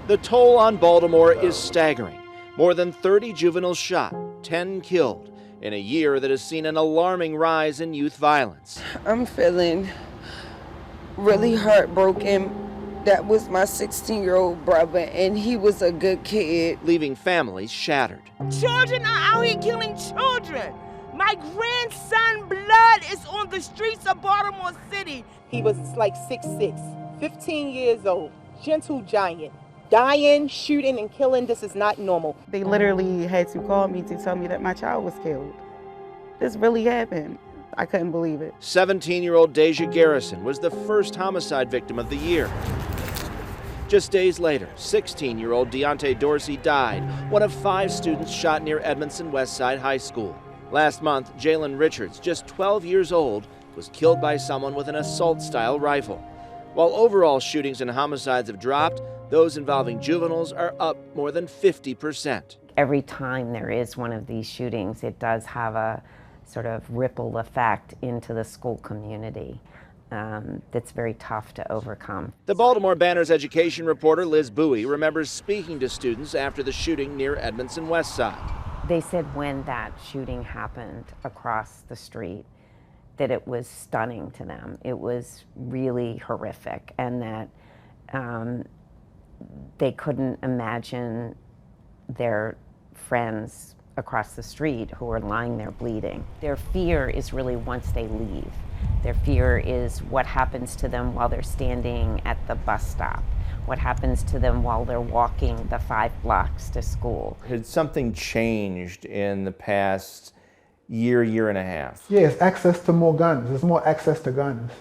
The toll on Baltimore is staggering. More than 30 juveniles shot, 10 killed, in a year that has seen an alarming rise in youth violence. I'm feeling really heartbroken. That was my 16-year-old brother, and he was a good kid. Leaving families shattered. Children are out here killing children. My grandson blood is on the streets of Baltimore City. He was like 6'6", 15 years old, gentle giant. Dying, shooting, and killing, this is not normal. They literally had to call me to tell me that my child was killed. This really happened. I couldn't believe it. 17-year-old Deja Garrison was the first homicide victim of the year. Just days later, 16-year-old Deontay Dorsey died, one of 5 students shot near Edmondson Westside High School. Last month, Jalen Richards, just 12 years old, was killed by someone with an assault-style rifle. While overall shootings and homicides have dropped, those involving juveniles are up more than 50%. Every time there is one of these shootings, it does have a sort of ripple effect into the school community that's very tough to overcome. The Baltimore Banner's education reporter Liz Bowie remembers speaking to students after the shooting near Edmondson Westside. They said when that shooting happened across the street that it was stunning to them. It was really horrific, and that they couldn't imagine their friends across the street who are lying there bleeding. Their fear is really once they leave. Their fear is what happens to them while they're standing at the bus stop, what happens to them while they're walking the 5 blocks to school. Has something changed in the past year and a half? Yes, access to more guns. There's more access to guns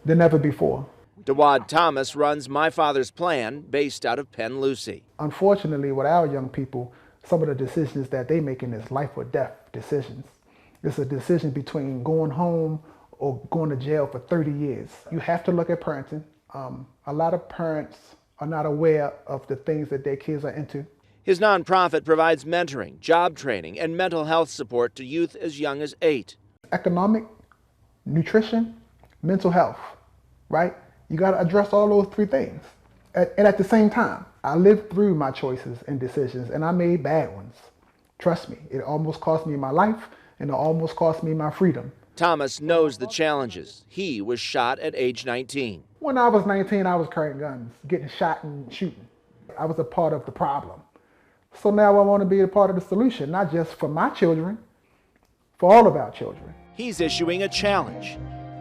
than ever before. Dawad Thomas runs My Father's Plan, based out of Penn Lucie. Unfortunately, with our young people, some of the decisions that they making is life or death decisions. It's a decision between going home or going to jail for 30 years. You have to look at parenting. A lot of parents are not aware of the things that their kids are into. His nonprofit provides mentoring, job training, and mental health support to youth as young as 8. Economic, nutrition, mental health, right? You got to address all those 3 things. And at the same time, I lived through my choices and decisions, and I made bad ones. Trust me, it almost cost me my life, and it almost cost me my freedom. Thomas knows the challenges. He was shot at age 19. When I was 19, I was carrying guns, getting shot and shooting. I was a part of the problem. So now I want to be a part of the solution, not just for my children, for all of our children. He's issuing a challenge.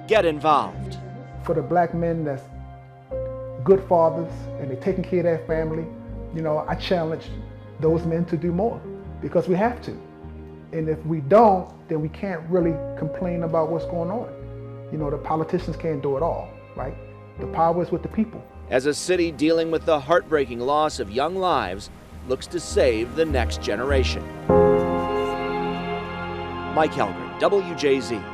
Get involved. For the black men that's good fathers and they're taking care of their family, I challenge those men to do more, because we have to. And if we don't, then we can't really complain about what's going on. The politicians can't do it all, right? The power is with the people. As a city dealing with the heartbreaking loss of young lives looks to save the next generation. Mike Helgren, WJZ.